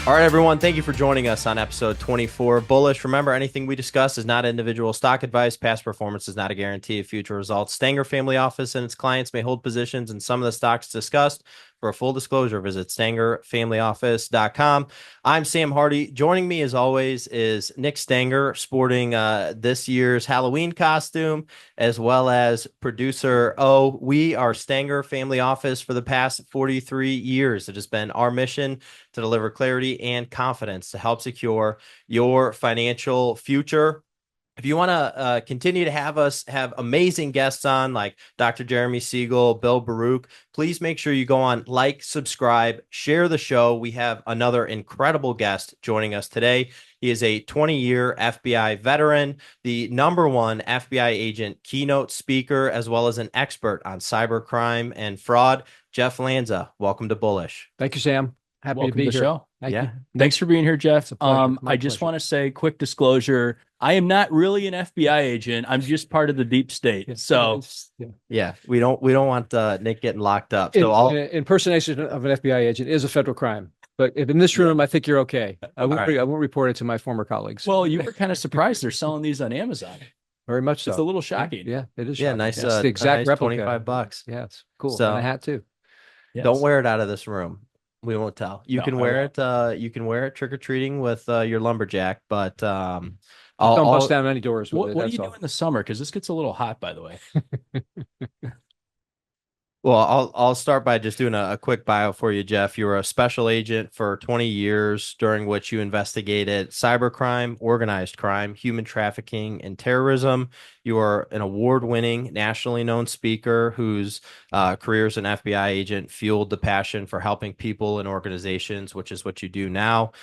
All right, everyone. Thank you for joining us on episode 24 of Bullish. Remember, anything we discuss is not individual stock advice. Past performance is not a guarantee of future results. Stenger Family Office and its clients may hold positions in some of the stocks discussed. For a full disclosure, visit StengerFamilyOffice.com. I'm Sam Hardy. Joining me, as always, is Nick Stenger, sporting this year's Halloween costume, as well as producer O. We are Stenger Family Office for the past 43 years. It has been our mission to deliver clarity and confidence to help secure your financial future. If you want to continue to have us have amazing guests on like Dr. Jeremy Siegel, Bill Baruch, please make sure you go on, like, subscribe, share the show. We have another incredible guest joining us today. He is a 20-year FBI veteran, the #1 FBI agent keynote speaker, as well as an expert on cybercrime and fraud. Jeff Lanza, welcome to Bullish. Thank you, Sam. Happy Welcome to be to the here. show. Thank you. Thanks for being here, Jeff. My I just pleasure. want to say, quick disclosure, I am not really an FBI agent. I'm just part of the deep state. Yeah, we don't want Nick getting locked up. So Impersonation of an FBI agent is a federal crime. But if in this room, I think you're okay. I won't report it to my former colleagues. Well, you were kind of surprised they're selling these on Amazon. Very much so. It's a little shocking. Yeah, it is. Yeah, shocking. nice. It's the exact nice replica. $25. Yeah, it's cool. So, and a hat too. Yes. Don't wear it out of this room. We won't tell. You can wear it. You can wear it trick or treating with your lumberjack, but don't bust down any doors. What do you do in the summer? Because this gets a little hot, by the way. Well, I'll start by just doing a quick bio for you, Jeff. You were a special agent for 20 years, during which you investigated cybercrime, organized crime, human trafficking, and terrorism. You are an award-winning, nationally known speaker whose career as an FBI agent fueled the passion for helping people and organizations, which is what you do now.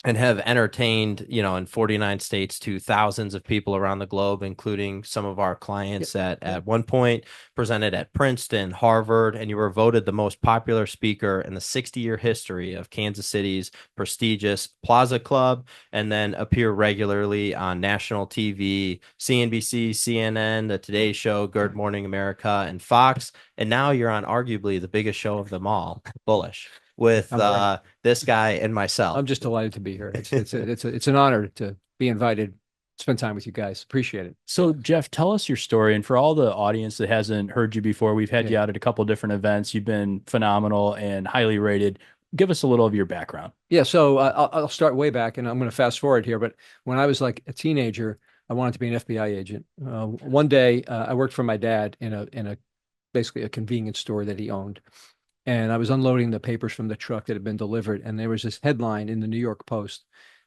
And have entertained, in 49 states to thousands of people around the globe, including some of our clients that at one point presented at Princeton, Harvard, and you were voted the most popular speaker in the 60-year history of Kansas City's prestigious Plaza Club, and then appear regularly on national TV, CNBC, CNN, The Today Show, Good Morning America, and Fox. And now you're on arguably the biggest show of them all, Bullish, with this guy and myself. I'm just delighted to be here. It's an honor to be invited, spend time with you guys. Appreciate it. So, Jeff, tell us your story. And for all the audience that hasn't heard you before, we've had you out at a couple of different events. You've been phenomenal and highly rated. Give us a little of your background. Yeah, so I'll start way back, and I'm going to fast forward here. But when I was like a teenager, I wanted to be an FBI agent. One day, I worked for my dad in a basically a convenience store that he owned. And I was unloading the papers from the truck that had been delivered. And there was this headline in the New York Post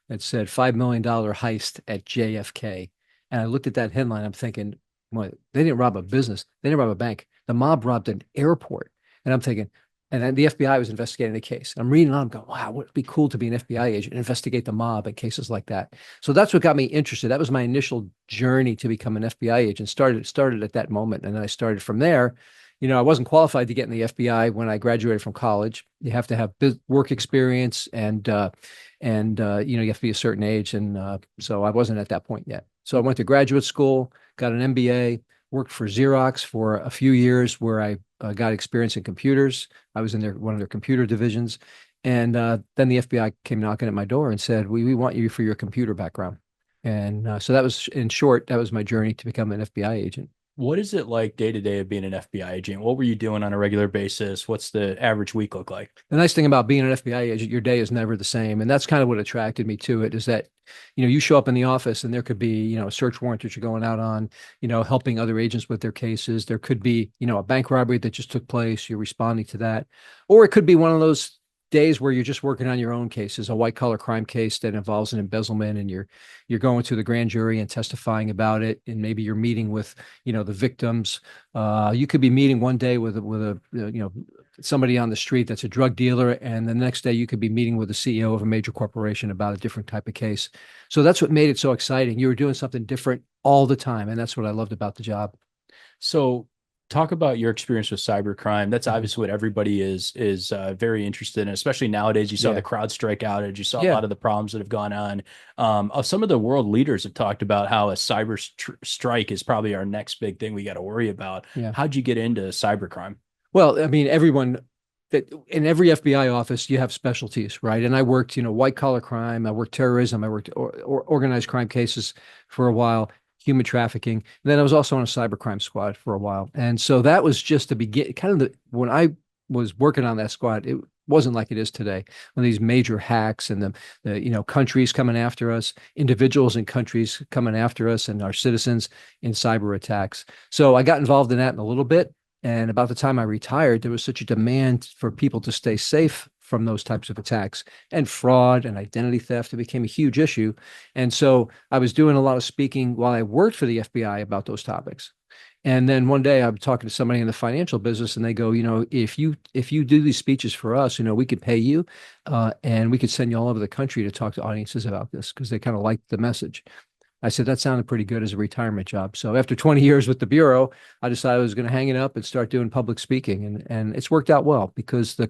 that said $5 million heist at JFK. And I looked at that headline. I'm thinking, well, they didn't rob a business. They didn't rob a bank. The mob robbed an airport. And I'm thinking, and then the FBI was investigating the case. I'm reading on, I'm going, wow, would it be cool to be an FBI agent and investigate the mob and cases like that. So that's what got me interested. That was my initial journey to become an FBI agent. Started at that moment. And then I started from there. I wasn't qualified to get in the FBI when I graduated from college. You have to have work experience and you have to be a certain age. And so I wasn't at that point yet. So I went to graduate school, got an MBA, worked for Xerox for a few years where I got experience in computers. I was in one of their computer divisions. And then the FBI came knocking at my door and said, we want you for your computer background. And so that was, in short, that was my journey to become an FBI agent. What is it like day to day of being an FBI agent? What were you doing on a regular basis? What's the average week look like? The nice thing about being an FBI agent, your day is never the same. And that's kind of what attracted me to it, is that, you show up in the office and there could be, a search warrant that you're going out on, helping other agents with their cases. There could be, a bank robbery that just took place. You're responding to that. Or it could be one of those days where you're just working on your own cases, a white collar crime case that involves an embezzlement, and you're going to the grand jury and testifying about it, and maybe you're meeting with the victims. You could be meeting one day with somebody on the street that's a drug dealer, and the next day you could be meeting with the CEO of a major corporation about a different type of case. So that's what made it so exciting. You were doing something different all the time, and that's what I loved about the job. So talk about your experience with cybercrime. That's obviously what everybody is very interested in, especially nowadays. You saw the CrowdStrike outage. You saw a lot of the problems that have gone on. Some of the world leaders have talked about how a cyber strike is probably our next big thing we got to worry about. How'd you get into cybercrime? Well, I mean, everyone that in every FBI office, you have specialties, right? And I worked, white collar crime, I worked terrorism, I worked organized crime cases for a while, human trafficking. And then I was also on a cybercrime squad for a while. And so that was just to begin when I was working on that squad, it wasn't like it is today. When these major hacks and the countries coming after us, individuals in countries coming after us and our citizens in cyber attacks. So I got involved in that in a little bit. And about the time I retired, there was such a demand for people to stay safe from those types of attacks, and fraud and identity theft. It became a huge issue. And so I was doing a lot of speaking while I worked for the FBI about those topics. And then one day I'm talking to somebody in the financial business, and they go, if you do these speeches for us, we could pay you, and we could send you all over the country to talk to audiences about this, because they kind of liked the message. I said, that sounded pretty good as a retirement job. So after 20 years with the Bureau, I decided I was going to hang it up and start doing public speaking. And it's worked out well, because the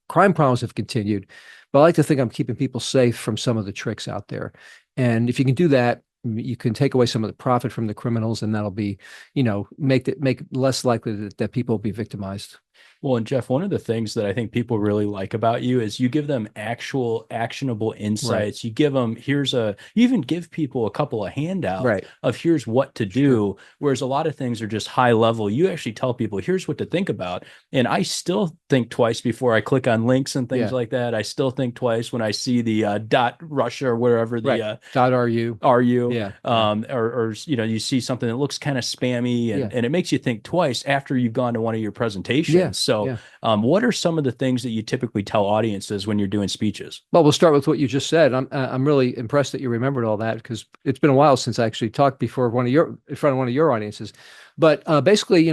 crime problems have continued. But I like to think I'm keeping people safe from some of the tricks out there. And if you can do that, you can take away some of the profit from the criminals, and that'll be, make less likely that people will be victimized. Well, and Jeff, one of the things that I think people really like about you is you give them actual actionable insights. Right. You give them, you even give people a couple of handouts of here's what to do. Whereas a lot of things are just high level. You actually tell people, here's what to think about. And I still think twice before I click on links and things like that. I still think twice when I see the dot Russia or wherever the dot .ru. Or you see something that looks kind of spammy, and it makes you think twice after you've gone to one of your presentations. So what are some of the things that you typically tell audiences when you're doing speeches? Well, we'll start with what you just said. I'm really impressed that you remembered all that, because it's been a while since I actually talked in front of one of your audiences. But basically,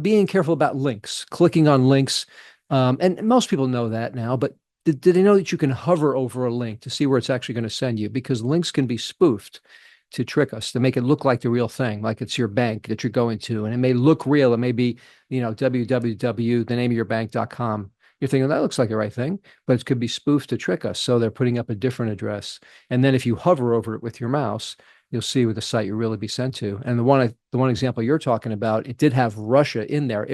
being careful about links, clicking on links. And most people know that now, but did they know that you can hover over a link to see where it's actually going to send you? Because links can be spoofed to trick us, to make it look like the real thing, like it's your bank that you're going to. And it may look real. It may be, www, the name of your bank.com. You're thinking, that looks like the right thing, but it could be spoofed to trick us. So they're putting up a different address. And then if you hover over it with your mouse, you'll see what the site you'll really be sent to. And the one example you're talking about, it did have Russia in there.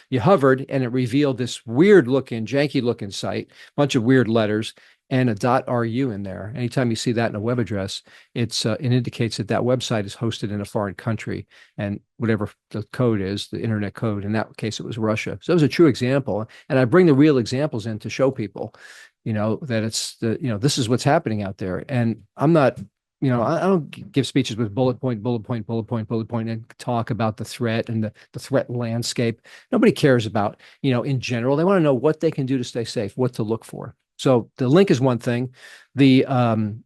You hovered and it revealed this weird looking, janky looking site, bunch of weird letters, and a .ru in there. Anytime you see that in a web address, it indicates that website is hosted in a foreign country, and whatever the code is, the internet code, in that case, it was Russia. So it was a true example. And I bring the real examples in to show people, that it's this is what's happening out there. And I'm not, I don't give speeches with bullet point, and talk about the threat and the threat landscape. Nobody cares about, in general. They want to know what they can do to stay safe, what to look for. So the link is one thing. The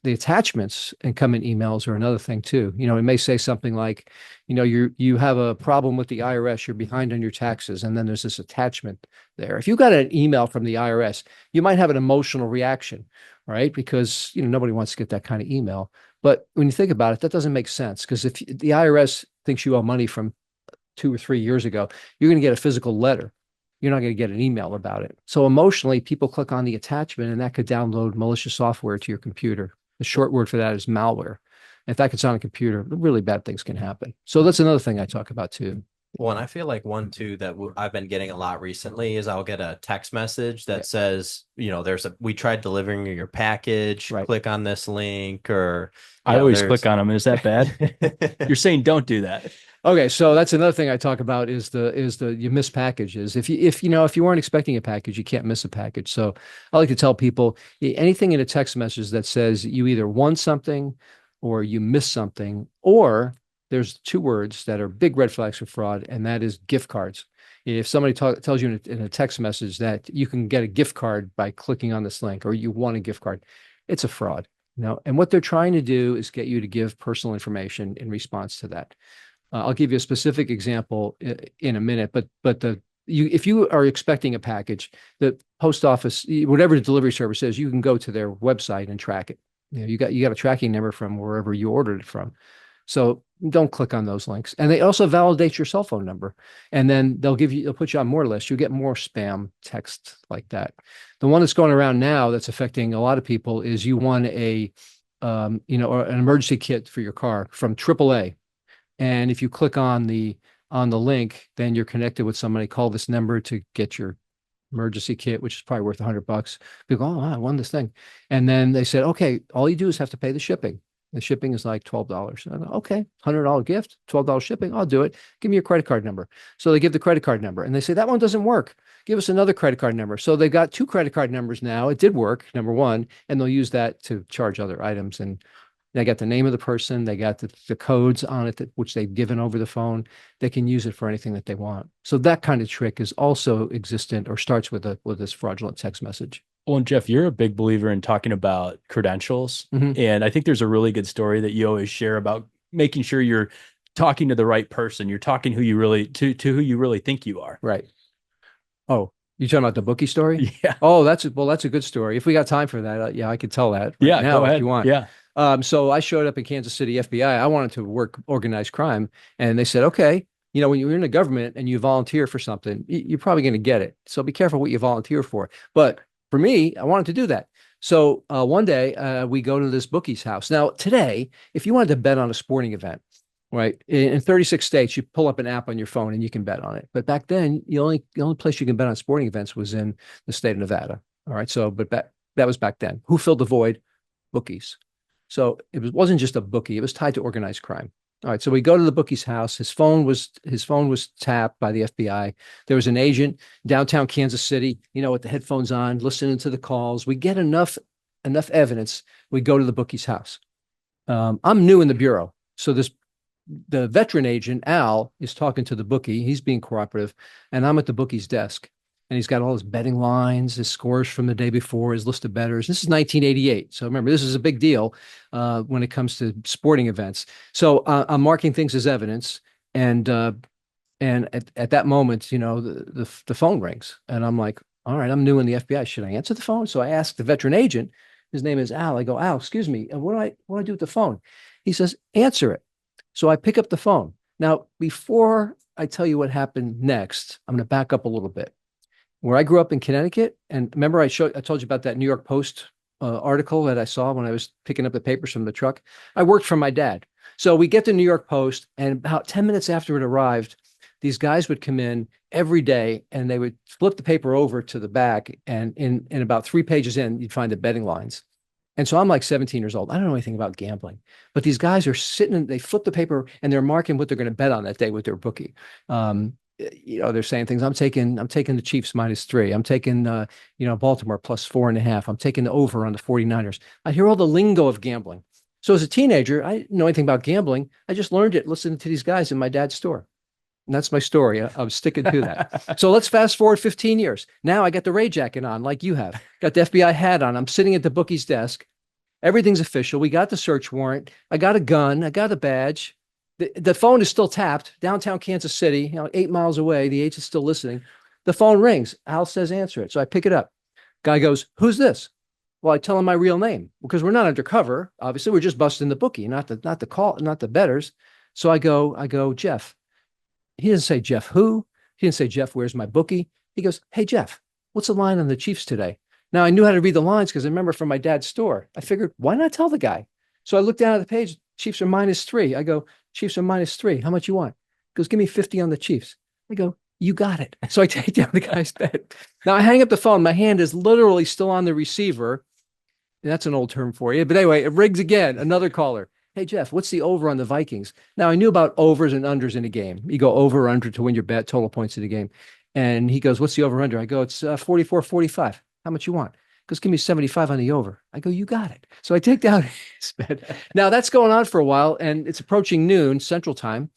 attachments and come in emails are another thing too. It may say something like, you have a problem with the IRS, you're behind on your taxes, and then there's this attachment there. If you got an email from the IRS, you might have an emotional reaction, right? Because nobody wants to get that kind of email. But when you think about it, that doesn't make sense, because if the IRS thinks you owe money from 2 or 3 years ago, you're going to get a physical letter. You're not going to get an email about it. So emotionally, people click on the attachment, and that could download malicious software to your computer. The short word for that is malware. If that gets on a computer, really bad things can happen. So that's another thing I talk about too. Well, and I feel like one too that I've been getting a lot recently is I'll get a text message that says, we tried delivering your package, click on this link, or I always click on them. Is that bad? You're saying don't do that. Okay, so that's another thing I talk about is you miss packages. If you weren't expecting a package, you can't miss a package. So I like to tell people anything in a text message that says you either won something or you missed something, or there's 2 words that are big red flags for fraud, and that is gift cards. If somebody tells you in a text message that you can get a gift card by clicking on this link, or you want a gift card, it's a fraud. And what they're trying to do is get you to give personal information in response to that. I'll give you a specific example in a minute, but if you are expecting a package, the post office, whatever the delivery service is, you can go to their website and track it. You got a tracking number from wherever you ordered it from. So don't click on those links. And they also validate your cell phone number, and then they'll put you on more lists. You'll get more spam text like that. The one that's going around now that's affecting a lot of people is you want an emergency kit for your car from AAA. And if you click on the link, then you're connected with somebody. Call this number to get your emergency kit, which is probably worth $100. People go, oh, I won this thing. And then they said, okay, all you do is have to pay the shipping. The shipping is like $12. I go, okay, $100 gift, $12 shipping. I'll do it. Give me your credit card number. So they give the credit card number and they say, that one doesn't work. Give us another credit card number. So they got 2 credit card numbers now. It did work, number one, and they'll use that to charge other items. And they got the name of the person. They got the codes on it, which they've given over the phone. They can use it for anything that they want. So that kind of trick is also existent or starts with this fraudulent text message. Well, and Jeff, you're a big believer in talking about credentials. And I think there's a really good story that you always share about making sure you're talking to the right person. You're talking who you really to who you really think you are. Right. Oh, you talking about the Bookie story? Yeah. Oh, that's a good story. If we got time for that, yeah, I could tell that. Yeah, now go ahead. If you want. Yeah. So I showed up in Kansas City FBI. I wanted to work organized crime, and they said, okay, when you're in the government and you volunteer for something, you're probably going to get it. So be careful what you volunteer for. But for me, I wanted to do that. So one day we go to this Bookie's house. Now today, if you wanted to bet on a sporting event, right, in 36 states, you pull up an app on your phone and you can bet on it. But back then, the only place you can bet on sporting events was in the state of Nevada. All right. So, but that was back then. Who filled the void? Bookies. So it wasn't just a bookie; it was tied to organized crime. All right. So we go to the Bookie's house. His phone was tapped by the FBI. There was an agent downtown Kansas City, with the headphones on, listening to the calls. We get enough evidence. We go to the Bookie's house. I'm new in the bureau, so the veteran agent, Al, is talking to the bookie. He's being cooperative. And I'm at the bookie's desk. And he's got all his betting lines, his scores from the day before, his list of bettors. This is 1988. So remember, this is a big deal when it comes to sporting events. So I'm marking things as evidence. And at that moment, the phone rings. And I'm like, all right, I'm new in the FBI. Should I answer the phone? So I asked the veteran agent. His name is Al. I go, Al, excuse me. What do I do with the phone? He says, answer it. So I pick up the phone. Now, before I tell you what happened next, I'm going to back up a little bit. Where I grew up in Connecticut, and remember I told you about that New York Post article that I saw when I was picking up the papers from the truck. I worked for my dad. So we get the New York Post, and about 10 minutes after it arrived, these guys would come in every day, and they would flip the paper over to the back, and in about 3 pages in, you'd find the betting lines. And so I'm like 17 years old. I don't know anything about gambling, but these guys are sitting and they flip the paper and they're marking what they're going to bet on that day with their bookie. They're saying things. I'm taking the Chiefs -3. I'm taking, Baltimore +4.5. I'm taking the over on the 49ers. I hear all the lingo of gambling. So as a teenager, I didn't know anything about gambling. I just learned it listening to these guys in my dad's store. And that's my story. I'm sticking to that. So let's fast forward 15 years. Now I got the Ray jacket on like you have. Got the FBI hat on. I'm sitting at the bookie's desk. Everything's official. We got the search warrant. I got a gun. I got a badge. The phone is still tapped. Downtown Kansas City, 8 miles away. The agent's still listening. The phone rings. Al says, answer it. So I pick it up. Guy goes, who's this? Well, I tell him my real name because we're not undercover. Obviously, we're just busting the bookie, not the bettors. So I go, Jeff. He doesn't say, Jeff who? He didn't say, Jeff, where's my bookie? He goes, hey, Jeff, what's the line on the Chiefs today? Now, I knew how to read the lines because I remember from my dad's store. I figured, why not tell the guy? So I looked down at the page. Chiefs are -3. I go, Chiefs are -3. How much you want? He goes, give me 50 on the Chiefs. I go, you got it. So I take down the guy's bet. Now I hang up the phone. My hand is literally still on the receiver. That's an old term for you. But anyway, it rings again. Another caller. Hey, Jeff, what's the over on the Vikings? Now, I knew about overs and unders in a game. You go over or under to win your bet, total points in the game. And he goes, what's the over under? I go, it's 44-45. How much you want? He goes, give me 75 on the over. I go, you got it. So I take down his bet. Now, that's going on for a while, and it's approaching noon Central Time.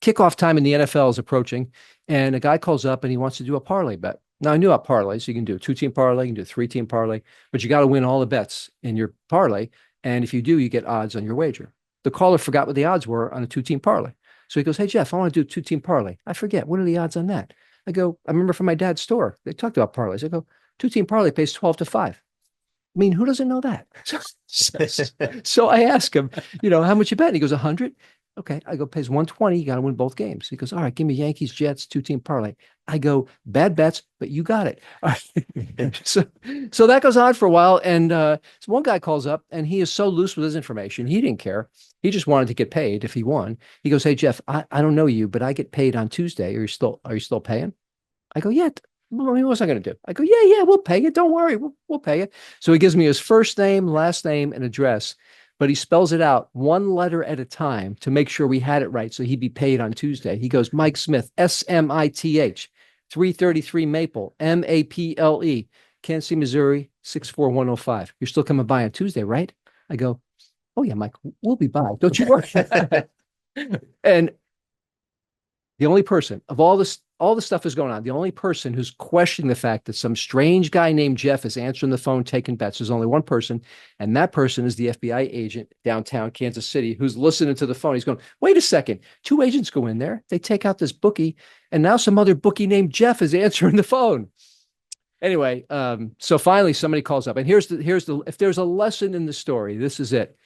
Kickoff time in the NFL is approaching, and a guy calls up, and he wants to do a parlay bet. Now, I knew about parlays. You can do a 2-team parlay, you can do a 3-team parlay, but you got to win all the bets in your parlay. And if you do, you get odds on your wager. The caller forgot what the odds were on a 2-team parlay. So he goes, hey, Jeff, I want to do a 2-team parlay. I forget. What are the odds on that? I go, I remember from my dad's store. They talked about parlays. I go, 2-team parlay pays 12-5. I mean, who doesn't know that? So I ask him, how much you bet? And he goes, 100. Okay. I go, pays 120. You got to win both games. He goes, all right, give me Yankees, Jets, 2-team parlay. I go, bad bets, but you got it. All right. So that goes on for a while. And so one guy calls up and he is so loose with his information. He didn't care. He just wanted to get paid if he won. He goes, hey, Jeff, I don't know you, but I get paid on Tuesday. Are you still paying? I go, yeah, Well, I mean, what's I going to do? I go, yeah, we'll pay it. Don't worry. We'll pay it. So he gives me his first name, last name, and address, but he spells it out one letter at a time to make sure we had it right. So he'd be paid on Tuesday. He goes, Mike Smith, SMITH, 333 Maple, MAPLE, Kansas City, Missouri, 64105. You're still coming by on Tuesday, right? I go, oh yeah, Mike, we'll be by. Don't you worry. And the only person of all the stuff is going on, the only person who's questioning the fact that some strange guy named Jeff is answering the phone, taking bets, there's only one person, and that person is the FBI agent downtown Kansas City who's listening to the phone. He's going, wait a second, 2 agents go in there, they take out this bookie, and now some other bookie named Jeff is answering the phone. Anyway, so finally somebody calls up, and here's the if there's a lesson in the story, this is it.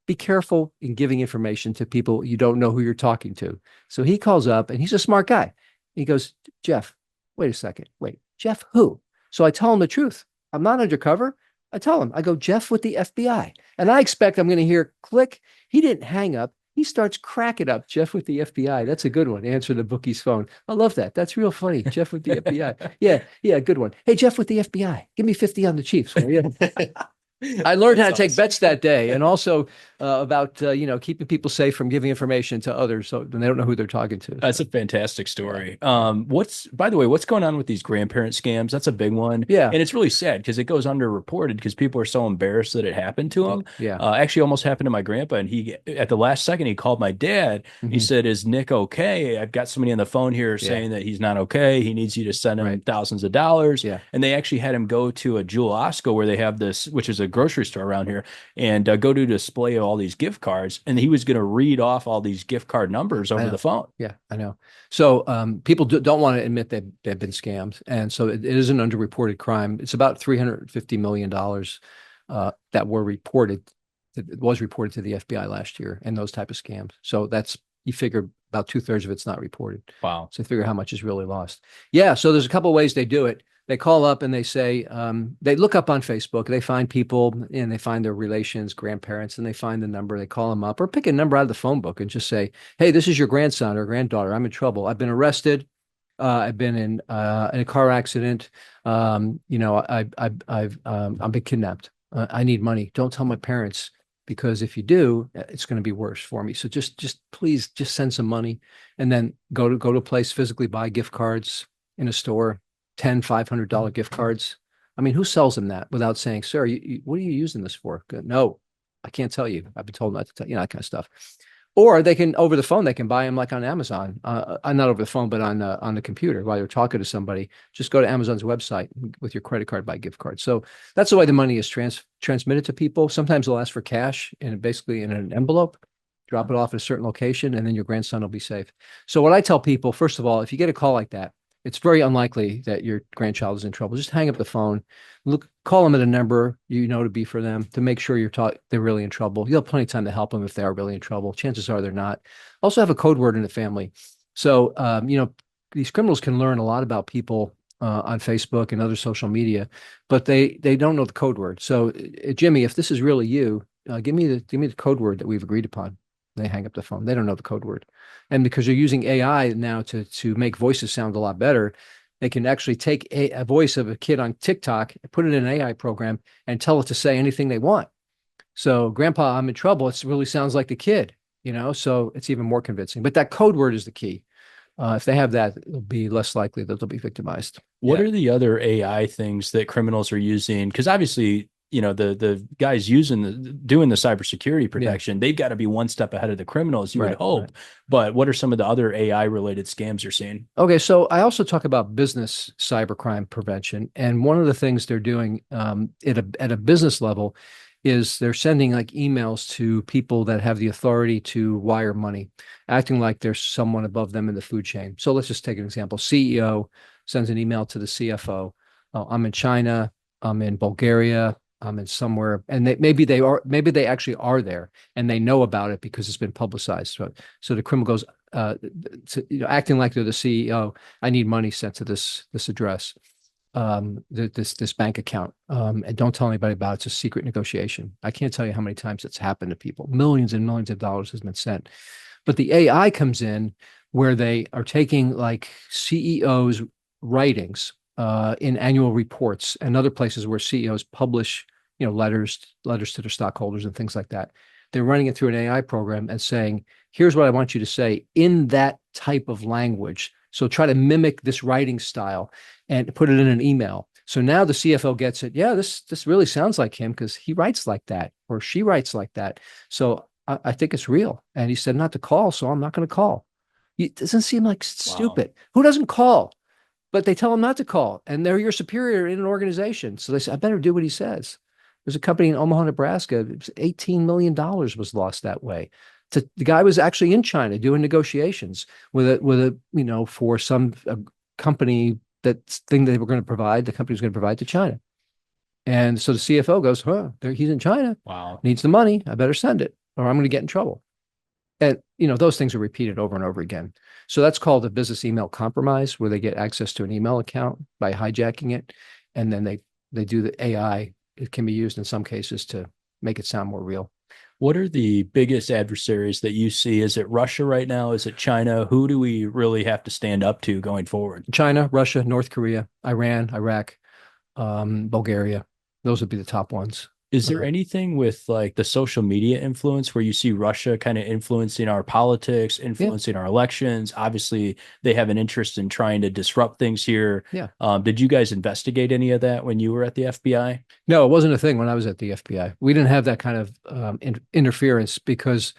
Be careful in giving information to people you don't know who you're talking to. So he calls up, and he's a smart guy. He goes, Jeff, wait a second. Wait, Jeff who? So I tell him the truth. I'm not undercover. I tell him, I go, Jeff with the FBI. And I expect I'm going to hear click. He didn't hang up. He starts cracking up. Jeff with the FBI. That's a good one. Answer the bookie's phone. I love that. That's real funny. Jeff with the FBI. Yeah, good one. Hey, Jeff with the FBI. Give me 50 on the Chiefs. I learned how to take bets that day, and also about keeping people safe from giving information to others, so they don't know who they're talking to. That's a fantastic story. By the way, what's going on with these grandparent scams? That's a big one. Yeah, and it's really sad because it goes underreported because people are so embarrassed that it happened to them. Yeah, actually, almost happened to my grandpa, and he at the last second he called my dad. Mm-hmm. He said, "Is Nick okay? I've got somebody on the phone here saying that he's not okay. He needs you to send him thousands of dollars." Yeah, and they actually had him go to a Jewel Osco where they have this, which is a grocery store around here, and go to a display of all these gift cards, and he was going to read off all these gift card numbers over the phone. Yeah, I know. So people don't want to admit they've been scammed, and so it is an underreported crime. It's about $350 million that was reported to the FBI last year, and those type of scams. So that's, you figure, about 2/3 of it's not reported. Wow. So figure how much is really lost. Yeah. So there's a couple of ways they do it. They call up and they say, they look up on Facebook, they find people and they find their relations, grandparents, and they find the number, they call them up or pick a number out of the phone book and just say, hey, this is your grandson or granddaughter. I'm in trouble. I've been arrested. I've been in a car accident. I've been kidnapped. I need money. Don't tell my parents, because if you do, it's going to be worse for me. So just please just send some money, and then go to a place, physically buy gift cards in a store, $500 gift cards. I mean, who sells them that without saying, sir, what are you using this for? No, I can't tell you. I've been told not to tell you, that kind of stuff. Or they can, over the phone, they can buy them like on Amazon, not over the phone, but on the computer while you're talking to somebody. Just go to Amazon's website with your credit card, buy gift cards. So that's the way the money is transmitted to people. Sometimes they'll ask for cash and basically in an envelope, drop it off at a certain location, and then your grandson will be safe. So what I tell people, first of all, if you get a call like that, it's very unlikely that your grandchild is in trouble. Just hang up the phone, call them at a number to be for them, to make sure they're really in trouble. You'll have plenty of time to help them if they are really in trouble. Chances are they're not. Also have a code word in the family. So, these criminals can learn a lot about people on Facebook and other social media, but they don't know the code word. So, Jimmy, if this is really you, give me the code word that we've agreed upon. They hang up the phone. They don't know the code word. And because you're using AI now to make voices sound a lot better, they can actually take a voice of a kid on TikTok, put it in an AI program, and tell it to say anything they want. So, Grandpa, I'm in trouble. It really sounds like the kid, so it's even more convincing. But that code word is the key. If they have that, it'll be less likely that they'll be victimized. What are the other AI things that criminals are using? Because obviously, the guys doing the cybersecurity protection, they've got to be one step ahead of the criminals, you would hope. Right. But what are some of the other AI related scams you're seeing? Okay, so I also talk about business cybercrime prevention, and one of the things they're doing at a business level is they're sending like emails to people that have the authority to wire money, acting like there's someone above them in the food chain. So let's just take an example. CEO sends an email to the CFO. I'm in China. I'm in Bulgaria. I'm in somewhere, and maybe they actually are there, and they know about it because it's been publicized. So the criminal goes, acting like they're the CEO. I need money sent to this address, this bank account, and don't tell anybody about it. It's a secret negotiation. I can't tell you how many times it's happened to people. Millions and millions of dollars has been sent, but the AI comes in where they are taking like CEOs' writings. in annual reports and other places where CEOs publish, letters to their stockholders and things like that. They're running it through an AI program and saying, here's what I want you to say in that type of language. So try to mimic this writing style and put it in an email. So now the CFO gets it. Yeah, this really sounds like him because he writes like that or she writes like that. So I think it's real. And he said not to call, so I'm not going to call. It doesn't seem like stupid. Wow. Who doesn't call? But they tell them not to call, and they're your superior in an organization. So they say, I better do what he says. There's a company in Omaha, Nebraska, $18 million was lost that way. The guy was actually in China doing negotiations for some company, that thing they were going to provide, the company was going to provide to China. And so the CFO goes, he's in China. Wow. Needs the money. I better send it or I'm going to get in trouble. And, those things are repeated over and over again. So that's called a business email compromise, where they get access to an email account by hijacking it. And then they do the AI. It can be used in some cases to make it sound more real. What are the biggest adversaries that you see? Is it Russia right now? Is it China? Who do we really have to stand up to going forward? China, Russia, North Korea, Iran, Iraq, Bulgaria. Those would be the top ones. Is there anything with like the social media influence where you see Russia kind of influencing our politics, influencing our elections? Obviously, they have an interest in trying to disrupt things here. Yeah. Did you guys investigate any of that when you were at the FBI? No, it wasn't a thing when I was at the FBI. We didn't have that kind of interference because,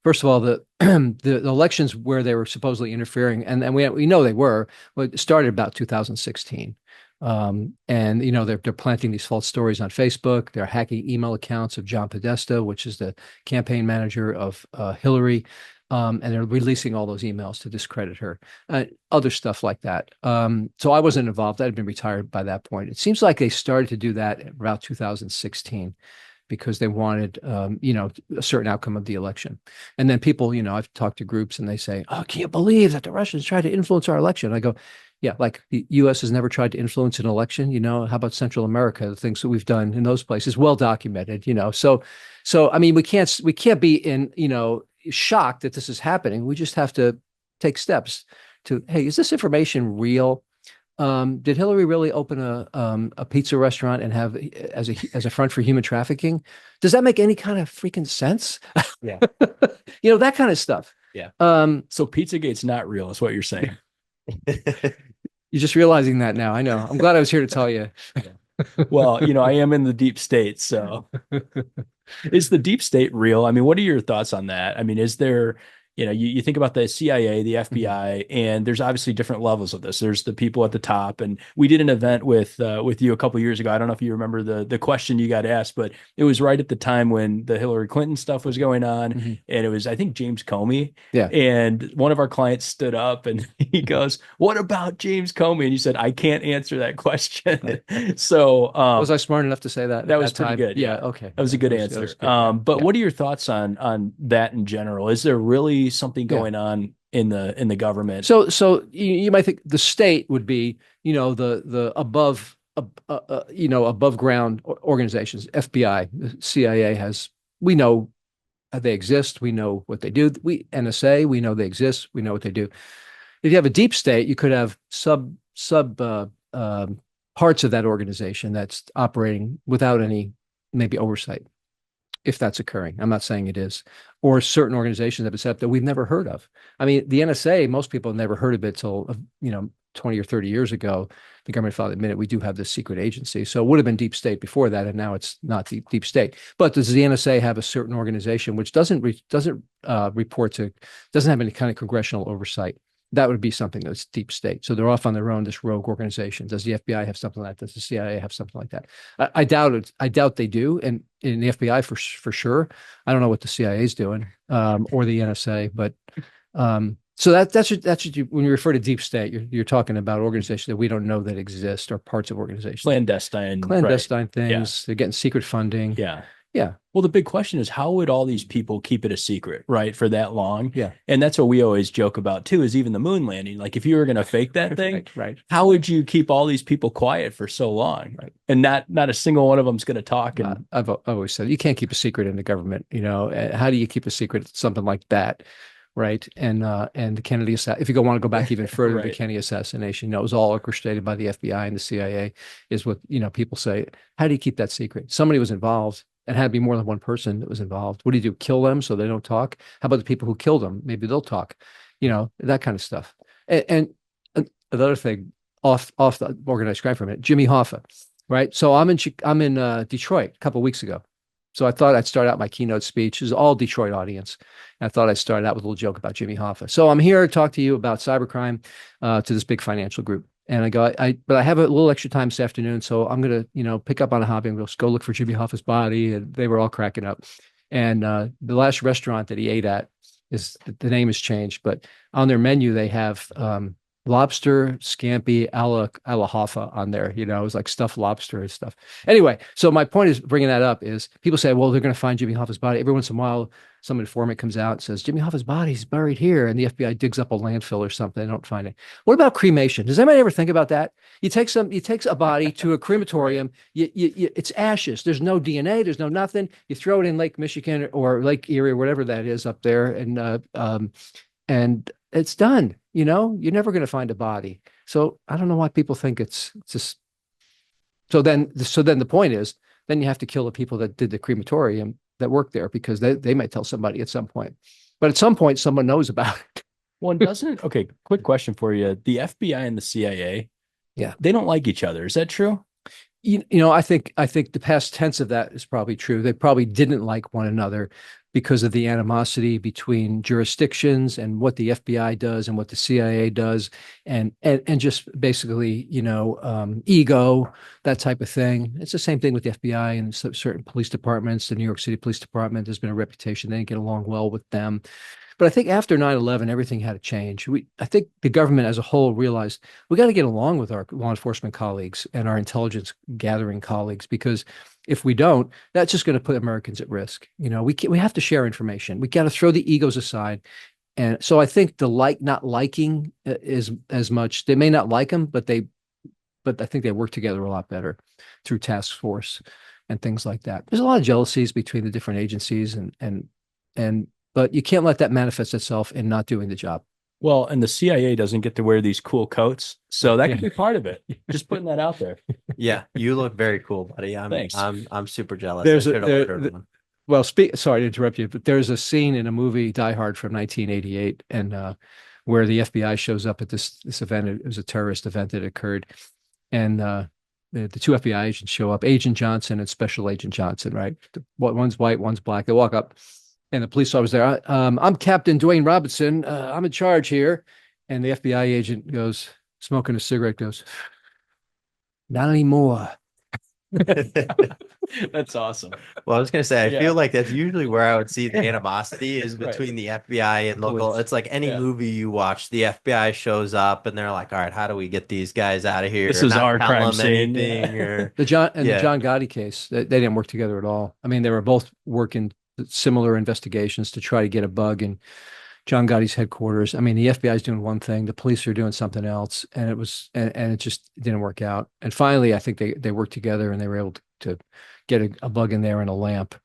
first of all, the elections where they were supposedly interfering, and we know they were, well, it started about 2016. And they're planting these false stories on Facebook. They're hacking email accounts of John Podesta, which is the campaign manager of Hillary, and they're releasing all those emails to discredit her. Other stuff like that. So I wasn't involved. I had been retired by that point. It seems like they started to do that around 2016 because they wanted, a certain outcome of the election. And then people, I've talked to groups and they say, "Oh, I can't believe that the Russians tried to influence our election." I go, yeah, like the U.S. has never tried to influence an election. How about Central America? The things that we've done in those places, well documented. So I mean, we can't be in shocked that this is happening. We just have to take steps to, hey, is this information real? Did Hillary really open a pizza restaurant and have as a front for human trafficking? Does that make any kind of freaking sense? Yeah, that kind of stuff. Yeah. So Pizzagate's not real, is what you're saying. You're just realizing that now. I know. I'm glad I was here to tell you. Well, I am in the deep state. So is the deep state real? I mean, what are your thoughts on that? I mean, is there, you think about the CIA, the FBI, and there's obviously different levels of this. There's the people at the top. And we did an event with you a couple of years ago. I don't know if you remember the question you got asked, but it was right at the time when the Hillary Clinton stuff was going on. Mm-hmm. And it was, I think, James Comey. Yeah. And one of our clients stood up and he goes, "What about James Comey?" And you said, "I can't answer that question." So was I smart enough to say that? That was pretty good. Yeah. Okay. That was a good answer. But what are your thoughts on that in general? Is there really something going on in the government? So you might think the state would be, the above ground organizations. FBI, the CIA we know they exist. We know what they do. NSA, we know they exist. We know what they do. If you have a deep state, you could have sub parts of that organization that's operating without any maybe oversight, if that's occurring. I'm not saying it is. Or certain organizations that have been set up that we've never heard of. I mean, the NSA, most people have never heard of it till 20 or 30 years ago. The government finally admitted we do have this secret agency. So it would have been deep state before that, and now it's not deep state. But does the NSA have a certain organization which doesn't report to, doesn't have any kind of congressional oversight? That would be something that's deep state. So they're off on their own, this rogue organization. Does the FBI have something like that? Does the CIA have something like that? I doubt it. I doubt they do. And in the FBI for sure. I don't know what the CIA is doing, or the NSA. But so that's what you, when you refer to deep state, you're talking about organizations that we don't know that exist, or parts of organizations. Clandestine Right. Things. Yeah. They're getting secret funding. Yeah. Yeah. Well, the big question is, how would all these people keep it a secret, right, for that long? Yeah. And that's what we always joke about too, is even the moon landing. Like, if you were going to fake that thing, right. How would you keep all these people quiet for so long? Right. And not a single one of them's going to talk. And I've always said you can't keep a secret in the government. How do you keep a secret something like that right? And the Kennedy if you want to go back even further, Right. the Kennedy assassination, it was all orchestrated by the FBI and the CIA, is what people say. How do you keep that secret? Somebody was involved. It had to be more than one person that was involved. What do you do? Kill them so they don't talk? How about the people who killed them? Maybe they'll talk. That kind of stuff. And another thing, off the organized crime for a minute, Jimmy Hoffa, right? So I'm in Detroit a couple of weeks ago. So I thought I'd start out my keynote speech. It was all Detroit audience. And I thought I'd start out with a little joke about Jimmy Hoffa. So I'm here to talk to you about cybercrime to this big financial group. And but I have a little extra time this afternoon, so I'm gonna, pick up on a hobby and we'll go look for Jimmy Hoffa's body. And they were all cracking up. And the last restaurant that he ate at the name has changed, but on their menu they have lobster scampi a la Hoffa on there. It was like stuffed lobster and stuff. Anyway, so my point is bringing that up is people say, well, they're going to find Jimmy Hoffa's body. Every once in a while, some informant comes out and says, Jimmy Hoffa's body's buried here. And the FBI digs up a landfill or something. They don't find it. What about cremation? Does anybody ever think about that? You take a body to a crematorium, it's ashes. There's no DNA. There's no nothing. You throw it in Lake Michigan or Lake Erie or whatever that is up there. And it's done. You're never going to find a body. So I don't know why people think it's just. So then the point is, then you have to kill the people that did the crematorium that worked there, because they might tell somebody at some point. But at some point, someone knows about it. Well, okay, quick question for you. The FBI and the CIA, yeah, they don't like each other. Is that true? I think the past tense of that is probably true. They probably didn't like one another because of the animosity between jurisdictions and what the FBI does and what the CIA does, and just basically, ego, that type of thing. It's the same thing with the FBI and certain police departments. The New York City Police Department, there's been a reputation they didn't get along well with them. But I think after 9/11, everything had to change. I think the government as a whole realized we got to get along with our law enforcement colleagues and our intelligence gathering colleagues, because if we don't, that's just going to put Americans at risk. We have to share information. We got to throw the egos aside. And so I think the not liking is as much. They may not like them, but I think they work together a lot better through task force and things like that. There's a lot of jealousies between the different agencies but you can't let that manifest itself in not doing the job. Well, and the CIA doesn't get to wear these cool coats, so that could be part of it. Just putting that out there. Yeah, you look very cool, buddy. Thanks. I'm super jealous. Sorry to interrupt you, but there's a scene in a movie, Die Hard, from 1988, and where the FBI shows up at this event. It was a terrorist event that occurred, and the two FBI agents show up, Agent Johnson and Special Agent Johnson, right? One's white, one's black. They walk up. And the police officer there, I'm Captain Dwayne Robinson. I'm in charge here. And the FBI agent goes, smoking a cigarette, goes, not anymore. That's awesome. Well, I was going to say, I feel like that's usually where I would see the animosity is between the FBI and local. It's like any movie you watch, the FBI shows up and they're like, all right, how do we get these guys out of here? This is our crime scene. The John Gotti case, they didn't work together at all. I mean, they were both working similar investigations to try to get a bug in John Gotti's headquarters. I mean, the FBI is doing one thing, the police are doing something else, and it just didn't work out. And finally, I think they worked together and they were able to get a bug in there and a lamp.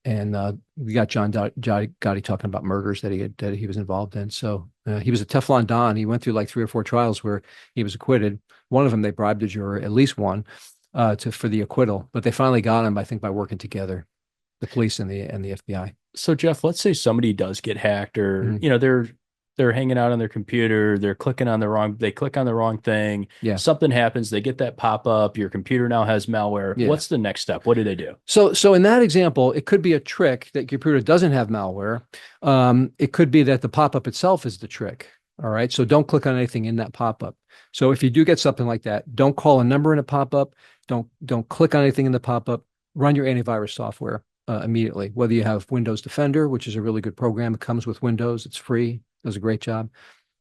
And we got John Gotti talking about murders that he was involved in. So he was a Teflon Don. He went through like 3 or 4 trials where he was acquitted. One of them, they bribed a juror, at least one, for the acquittal. But they finally got him, I think, by working together, the police and the FBI. So Jeff, let's say somebody does get hacked, or they're hanging out on their computer, they click on the wrong thing. Yeah. Something happens, they get that pop up, your computer now has malware. Yeah. What's the next step? What do they do? So in that example, it could be a trick that your computer doesn't have malware. It could be that the pop-up itself is the trick. All right. So don't click on anything in that pop-up. So if you do get something like that, don't call a number in a pop-up. Don't click on anything in the pop-up. Run your antivirus software immediately, whether you have Windows Defender, which is a really good program. It comes with Windows. It's free. Does a great job.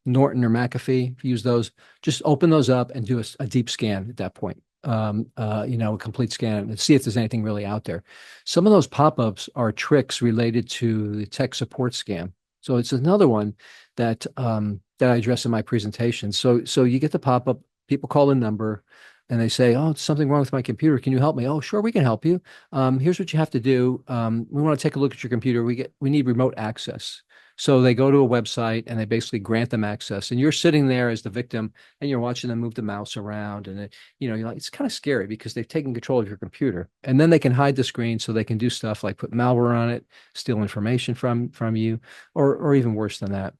Norton or McAfee, if you use those, just open those up and do a deep scan at that point. A complete scan and see if there's anything really out there. Some of those pop-ups are tricks related to the tech support scam. So it's another one that I address in my presentation. So you get the pop-up, people call a number, and they say, oh, it's something wrong with my computer. Can you help me? Oh, sure, we can help you. Here's what you have to do. We want to take a look at your computer. We need remote access. So they go to a website and they basically grant them access. And you're sitting there as the victim and you're watching them move the mouse around. And you're like, it's kind of scary because they've taken control of your computer. And then they can hide the screen so they can do stuff like put malware on it, steal information from you, or even worse than that.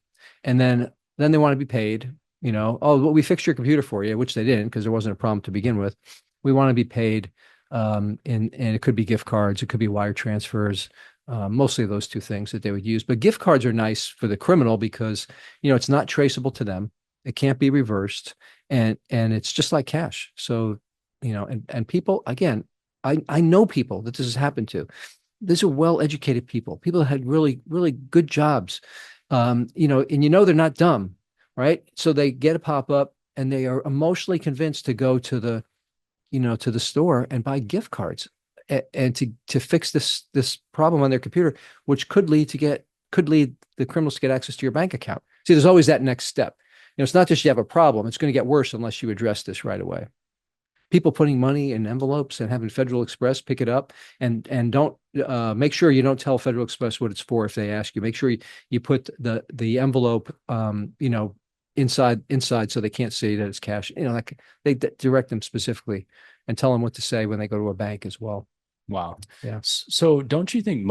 And then they want to be paid. Oh, well, we fixed your computer for you, which they didn't because there wasn't a problem to begin with. We want to be paid. And it could be gift cards, it could be wire transfers, mostly those two things that they would use. But gift cards are nice for the criminal because, it's not traceable to them. It can't be reversed. And it's just like cash. So, and people, again, I know people that this has happened to. These are well-educated people that had really, really good jobs, and they're not dumb, right? So they get a pop-up and they are emotionally convinced to go to the store and buy gift cards and to fix this problem on their computer, which could lead the criminals to get access to your bank account. See, there's always that next step. It's not just you have a problem, it's going to get worse unless you address this right away. People putting money in envelopes and having Federal Express pick it up and don't make sure you don't tell Federal Express what it's for if they ask you. Make sure you put the envelope inside so they can't see that it's cash. Like they direct them specifically and tell them what to say when they go to a bank as well. Wow. Yeah. So don't you think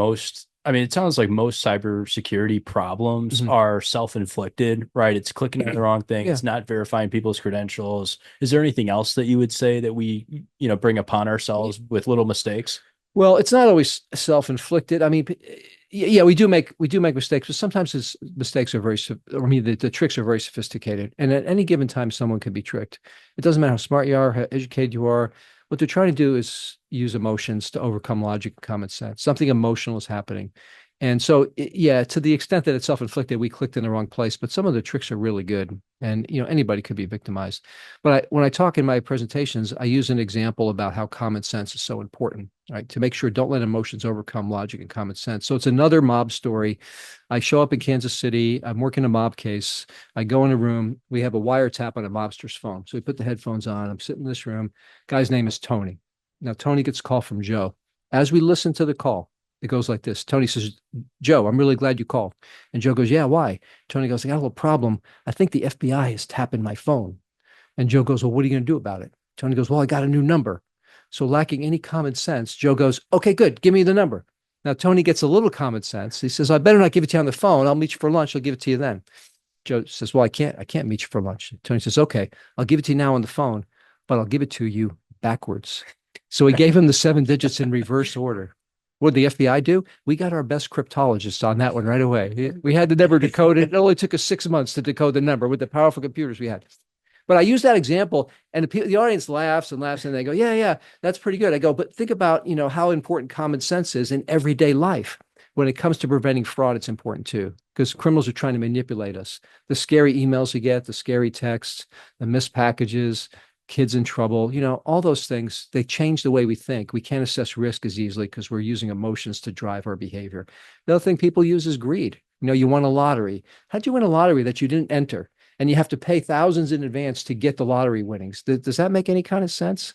it sounds like most cybersecurity problems are self-inflicted, right? It's clicking on the wrong thing. Yeah. It's not verifying people's credentials. Is there anything else that you would say that we, bring upon ourselves with little mistakes? Well, it's not always self-inflicted. I mean, yeah, we do make mistakes, but sometimes the mistakes are the tricks are very sophisticated. And at any given time, someone can be tricked. It doesn't matter how smart you are, how educated you are. What they're trying to do is use emotions to overcome logic and common sense. Something emotional is happening. And so, to the extent that it's self-inflicted, we clicked in the wrong place, but some of the tricks are really good. And, anybody could be victimized. But when I talk in my presentations, I use an example about how common sense is so important, right? To make sure don't let emotions overcome logic and common sense. So it's another mob story. I show up in Kansas City. I'm working a mob case. I go in a room. We have a wiretap on a mobster's phone. So we put the headphones on. I'm sitting in this room. Guy's name is Tony. Now, Tony gets a call from Joe. As we listen to the call, it goes like this. Tony says, Joe, I'm really glad you called. And Joe goes, yeah, why? Tony goes, I got a little problem. I think the FBI is tapping my phone. And Joe goes, well, what are you going to do about it? Tony goes, well, I got a new number. So lacking any common sense, Joe goes, okay, good. Give me the number. Now, Tony gets a little common sense. He says, I better not give it to you on the phone. I'll meet you for lunch. I'll give it to you then. Joe says, well, I can't meet you for lunch. Tony says, okay, I'll give it to you now on the phone, but I'll give it to you backwards. So he gave him the 7 digits in reverse order. What did the FBI do? We got our best cryptologists on that one right away. We had the number decoded. It only took us 6 months to decode the number with the powerful computers we had. But I use that example, and the audience laughs and laughs, and they go, yeah, that's pretty good. I go, but think about, how important common sense is in everyday life. When it comes to preventing fraud, it's important too, because criminals are trying to manipulate us. The scary emails you get, the scary texts, the missed packages, kids in trouble, all those things, they change the way we think. We can't assess risk as easily because we're using emotions to drive our behavior. The other thing people use is greed. You won a lottery. How'd you win a lottery that you didn't enter? And you have to pay thousands in advance to get the lottery winnings. Does that make any kind of sense?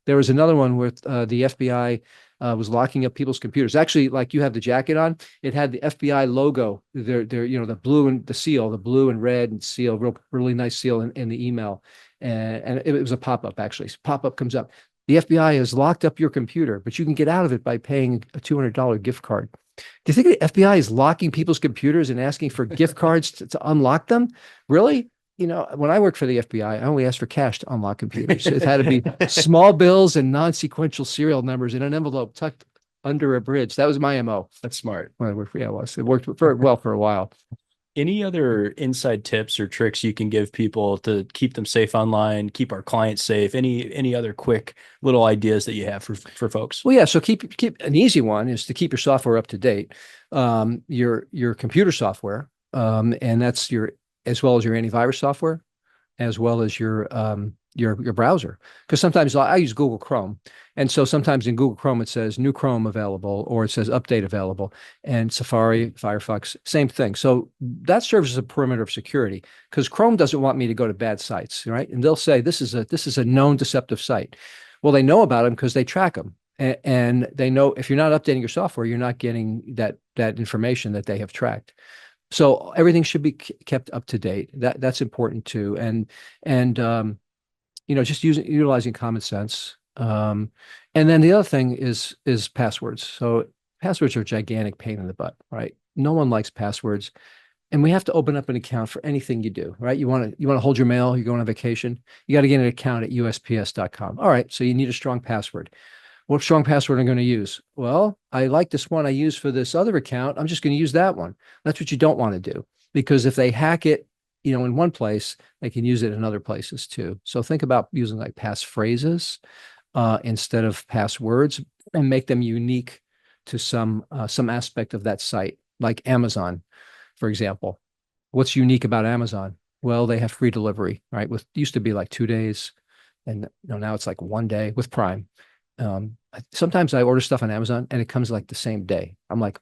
There was another one where the FBI was locking up people's computers. Actually, like you have the jacket on, it had the FBI logo. The blue and the seal, the blue and red and seal, really nice seal in the email. And it was a pop-up, actually. Pop-up comes up. The FBI has locked up your computer, but you can get out of it by paying a $200 gift card. Do you think the FBI is locking people's computers and asking for gift cards to unlock them? Really? When I worked for the FBI, I only asked for cash to unlock computers. It had to be small bills and non-sequential serial numbers in an envelope tucked under a bridge. That was my MO. That's smart. When I worked for, it was. It worked very well for a while. Any other inside tips or tricks you can give people to keep them safe online, keep our clients safe? Any other quick little ideas that you have for folks? Well, yeah. So keep an easy one is to keep your software up to date, your computer software, and that's as well as your antivirus software, as well as your browser. Because sometimes I use Google Chrome. And so sometimes in Google Chrome, it says new Chrome available, or it says update available, and Safari, Firefox, same thing. So that serves as a perimeter of security because Chrome doesn't want me to go to bad sites, right? And they'll say, this is a known deceptive site. Well, they know about them because they track them. And they know if you're not updating your software, you're not getting that information that they have tracked. So everything should be kept up to date. That's important too. And just utilizing common sense. And then the other thing is passwords. So passwords are a gigantic pain in the butt, right? No one likes passwords. And we have to open up an account for anything you do, right? You want to hold your mail, you're going on vacation, you got to get an account at USPS.com. All right, so you need a strong password. What strong password am I going to use? Well, I like this one I use for this other account. I'm just going to use that one. That's what you don't want to do, because if they hack it, in one place, they can use it in other places too. So think about using like passphrases instead of passwords, and make them unique to some aspect of that site, like Amazon, for example. What's unique about Amazon? Well, they have free delivery, right? Used to be like 2 days, and now it's like 1 day with Prime. Sometimes I order stuff on Amazon and it comes like the same day. I'm like,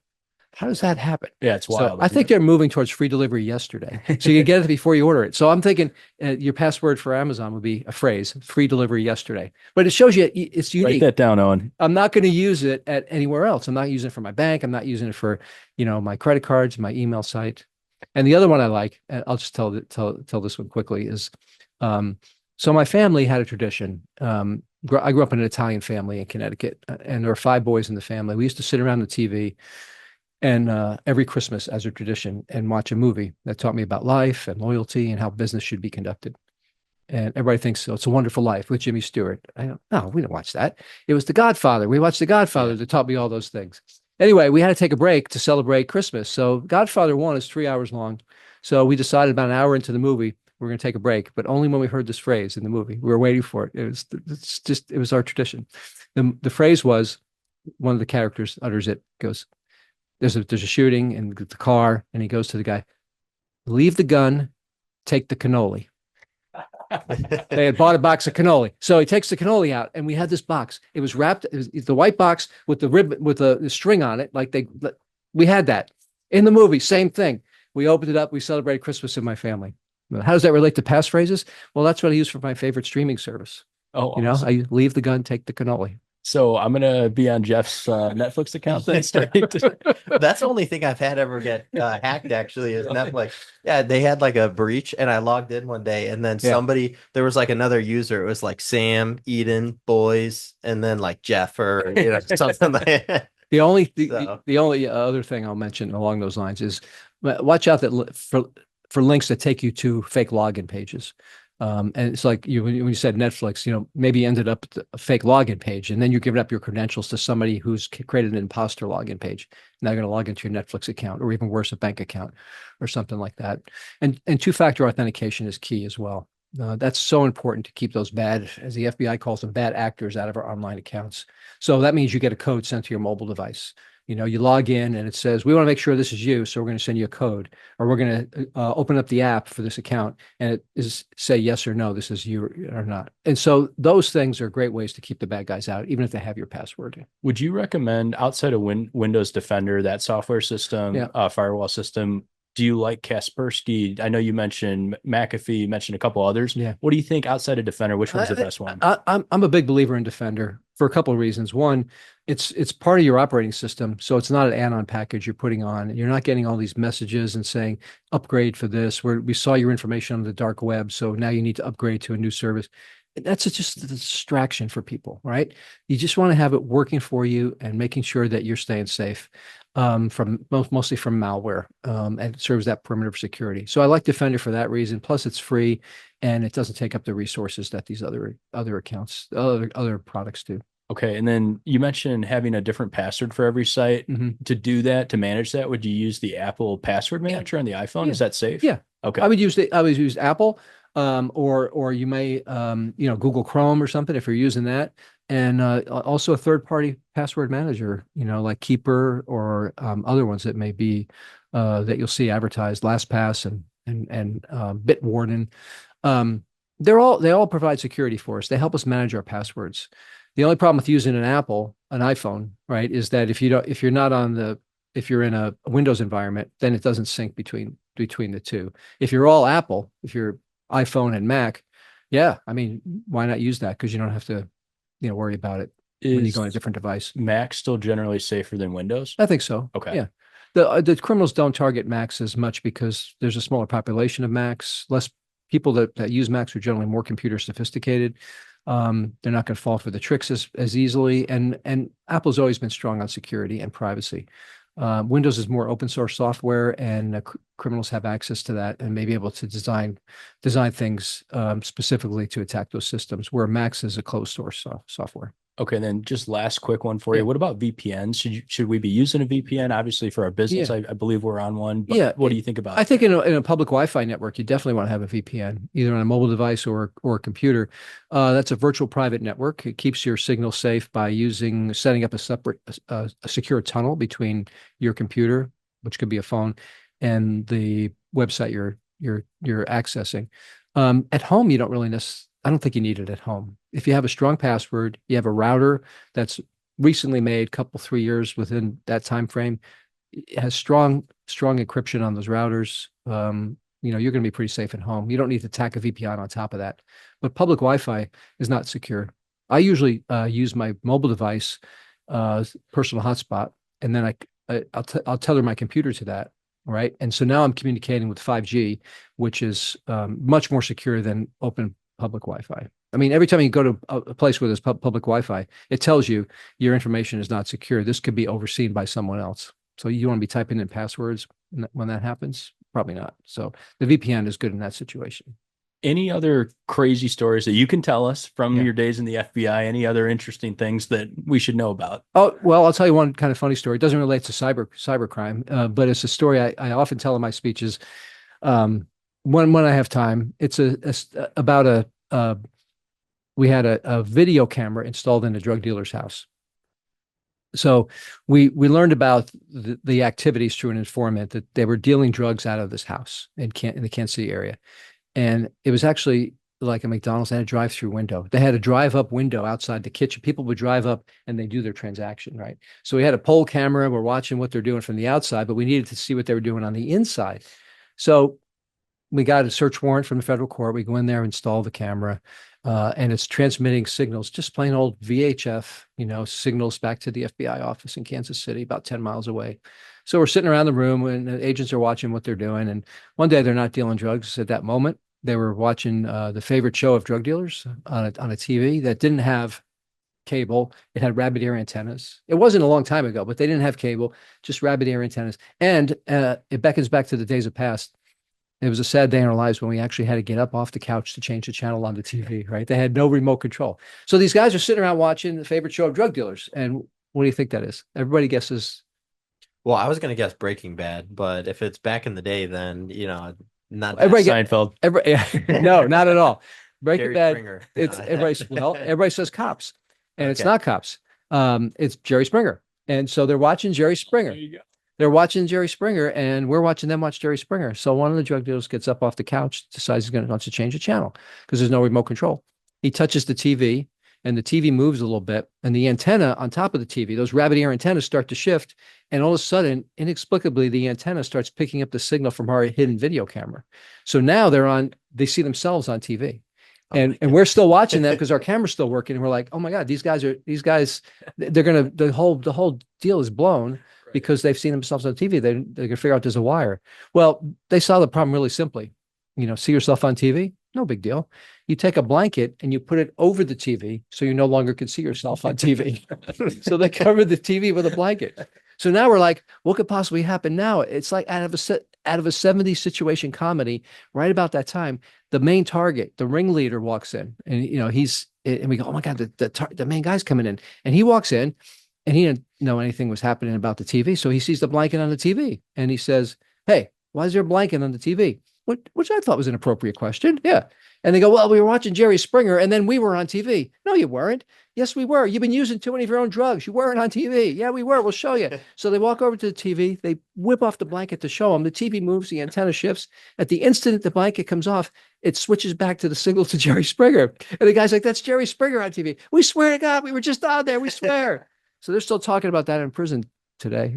how does that happen? Yeah, it's wild. So I think they're moving towards free delivery yesterday. So you get it before you order it. So I'm thinking your password for Amazon would be a phrase, free delivery yesterday. But it shows you it's unique. Write that down, Owen. I'm not going to use it at anywhere else. I'm not using it for my bank. I'm not using it for, my credit cards, my email site. And the other one I like, and I'll just tell this one quickly, is so my family had a tradition. I grew up in an Italian family in Connecticut, and there were 5 boys in the family. We used to sit around the TV and every Christmas as a tradition and watch a movie that taught me about life and loyalty and how business should be conducted. And everybody thinks, It's a Wonderful Life with Jimmy Stewart. I don't, no, we didn't watch that. It was The Godfather. We watched The Godfather that taught me all those things. Anyway, we had to take a break to celebrate Christmas. So Godfather 1 is 3 hours long. So we decided about an hour into the movie, we're going to take a break, but only when we heard this phrase in the movie. We were waiting for it. It was our tradition. The phrase was, one of the characters utters it, goes, there's a shooting in the car, and he goes to the guy, leave the gun, take the cannoli. They had bought a box of cannoli. So he takes the cannoli out, and we had this box. It was wrapped, it was the white box with the ribbon, with the string on it. We had that in the movie, same thing. We opened it up. We celebrated Christmas in my family. How does that relate to passphrases? Well, that's what I use for my favorite streaming service. Oh, awesome. I leave the gun, take the cannoli. So I'm gonna be on Jeff's Netflix account then. That's the only thing I've had ever get hacked, actually, is Netflix. Yeah, they had like a breach, and I logged in one day, and then there was like another user. It was like Sam, Eden, boys, and then like Jeff or something like that. The only other thing I'll mention along those lines is watch out for links that take you to fake login pages. And it's like when you said Netflix, maybe you ended up with a fake login page, and then you're giving up your credentials to somebody who's created an imposter login page. Now you're going to log into your Netflix account, or even worse, a bank account or something like that. And two-factor authentication is key as well. That's so important to keep those bad, as the FBI calls them, bad actors out of our online accounts. So that means you get a code sent to your mobile device. You log in and it says, we want to make sure this is you. So we're going to send you a code, or we're going to open up the app for this account, and it is say yes or no, this is you or not. And so those things are great ways to keep the bad guys out, even if they have your password. Would you recommend, outside of Windows Defender, that software system, firewall system, do you like Kaspersky? I know you mentioned McAfee, you mentioned a couple others. Yeah. What do you think outside of Defender? Which one's the best one? I'm a big believer in Defender for a couple of reasons. One, it's part of your operating system, so it's not an add-on package you're putting on. You're not getting all these messages and saying upgrade for this. We saw your information on the dark web, so now you need to upgrade to a new service. That's just a distraction for people, right? You just want to have it working for you and making sure that you're staying safe mostly from malware, and it serves that perimeter of security. So I like Defender for that reason. Plus, it's free, and it doesn't take up the resources that these other products do. Okay, and then you mentioned having a different password for every site. Mm-hmm. To do that, to manage that, would you use the Apple password manager on the iPhone? Yeah. Is that safe? Yeah. Okay. I would use Apple, or you may Google Chrome or something if you're using that, and also a third-party password manager, like Keeper or other ones that may be that you'll see advertised, LastPass and Bitwarden. They all provide security for us. They help us manage our passwords. The only problem with using an iPhone, right, is that if you're in a Windows environment, then it doesn't sync between the two. If you're all Apple, if you're iPhone and Mac, why not use that? Because you don't have to, worry about it when you go on a different device. Mac still generally safer than Windows? I think so. Okay. Yeah. The criminals don't target Macs as much because there's a smaller population of Macs. Less people that use Macs are generally more computer sophisticated. They're not going to fall for the tricks as easily. And Apple's always been strong on security and privacy. Windows is more open source software, and criminals have access to that and may be able to design things specifically to attack those systems, where Macs is a closed source software. Okay, then just last quick one for you. What about VPNs? Should we be using a VPN? Obviously, for our business, I believe we're on one. But what do you think about it? I think in a public Wi-Fi network, you definitely want to have a VPN, either on a mobile device or a computer. That's a virtual private network. It keeps your signal safe by setting up a separate, a secure tunnel between your computer, which could be a phone, and the website you're accessing. At home, you don't really I don't think you need it at home. If you have a strong password, you have a router that's recently made, 3 years within that time frame, it has strong encryption on those routers. You're going to be pretty safe at home. You don't need to tack a VPN on top of that. But public Wi-Fi is not secure. I usually use my mobile device, personal hotspot, and then I'll tether my computer to that. Right. And so now I'm communicating with 5G, which is much more secure than open public Wi-Fi. I mean, every time you go to a place where there's public Wi-Fi, it tells you your information is not secure. This could be overseen by someone else. So you want to be typing in passwords when that happens? Probably not. So the VPN is good in that situation. Any other crazy stories that you can tell us from your days in the FBI? Any other interesting things that we should know about? Oh, well, I'll tell you one kind of funny story. It doesn't relate to cybercrime, but it's a story I often tell in my speeches. When I have time, it's about we had a video camera installed in a drug dealer's house. So we learned about the activities through an informant that they were dealing drugs out of this house in the Kansas City area. And it was actually like a McDonald's. They had a drive-through window. They had a drive-up window outside the kitchen. People would drive up and they do their transaction, right? So we had a pole camera. We're watching what they're doing from the outside, but we needed to see what they were doing on the inside. So we got a search warrant from the federal court. We go in there, install the camera, and it's transmitting signals, just plain old VHF, signals back to the FBI office in Kansas City, about 10 miles away. So we're sitting around the room and the agents are watching what they're doing. And one day they're not dealing drugs at that moment. They were watching the favorite show of drug dealers on a TV that didn't have cable. It had rabbit ear antennas. It wasn't a long time ago, but they didn't have cable, just rabbit ear antennas. And it beckons back to the days of past. It was a sad day in our lives when we actually had to get up off the couch to change the channel on the TV, right? They had no remote control. So these guys are sitting around watching the favorite show of drug dealers. And what do you think that is? Everybody guesses. Well, I was going to guess Breaking Bad, but if it's back in the day, then, not Seinfeld. No, not at all. Breaking Jerry Bad, Springer. everybody says cops, and it's not cops. It's Jerry Springer. And so they're watching Jerry Springer. There you go. They're watching Jerry Springer, and we're watching them watch Jerry Springer. So one of the drug dealers gets up off the couch, decides he wants to change the channel because there's no remote control. He touches the TV, and the TV moves a little bit, and the antenna on top of the TV, those rabbit ear antennas start to shift, and all of a sudden, inexplicably, the antenna starts picking up the signal from our hidden video camera. So now they see themselves on TV. And we're still watching them because our camera's still working, and we're like, oh my God, these guys, the whole deal is blown. Because they've seen themselves on TV, they can figure out there's a wire. Well, they saw the problem really simply. See yourself on TV? No big deal. You take a blanket and you put it over the TV so you no longer can see yourself on TV. So they covered the TV with a blanket. So now we're like, what could possibly happen now? It's like out of a 70s situation comedy, right about that time, the main target, the ringleader walks in, and and we go, oh my God, the main guy's coming in, and he walks in. And he didn't know anything was happening about the TV. So he sees the blanket on the TV and he says, hey, why is there a blanket on the TV? Which I thought was an appropriate question. Yeah. And they go, well, we were watching Jerry Springer and then we were on TV. No, you weren't. Yes, we were. You've been using too many of your own drugs. You weren't on TV. Yeah, we were. We'll show you. So they walk over to the TV. They whip off the blanket to show them. The TV moves. The antenna shifts. At the instant the blanket comes off, it switches back to the signal to Jerry Springer. And the guy's like, that's Jerry Springer on TV. We swear to God, we were just on there. We swear. So they're still talking about that in prison today.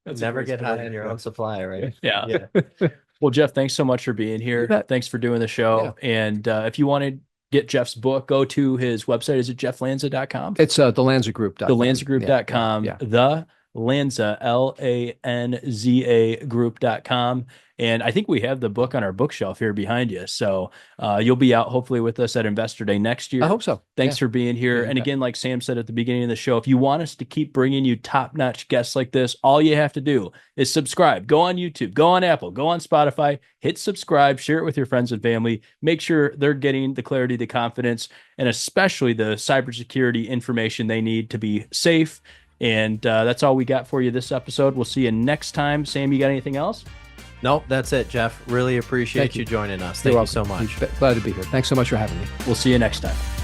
Never get high on your own supply, right? Yeah. Well, Jeff, thanks so much for being here. Thanks for doing the show. Yeah. And if you want to get Jeff's book, go to his website. Is it jefflanza.com? It's thelanzagroup.com. Thelanzagroup.com. Yeah. The Lanza, LANZA group.com. And I think we have the book on our bookshelf here behind you. So you'll be out hopefully with us at Investor Day next year. I hope so. Thanks for being here. And again, like Sam said at the beginning of the show, if you want us to keep bringing you top-notch guests like this, all you have to do is subscribe. Go on YouTube, go on Apple, go on Spotify, hit subscribe, share it with your friends and family. Make sure they're getting the clarity, the confidence, and especially the cybersecurity information they need to be safe. And that's all we got for you this episode. We'll see you next time. Sam, you got anything else? Nope, that's it, Jeff. Really appreciate you joining us. Thank you so much. Glad to be here. Thanks so much for having me. We'll see you next time.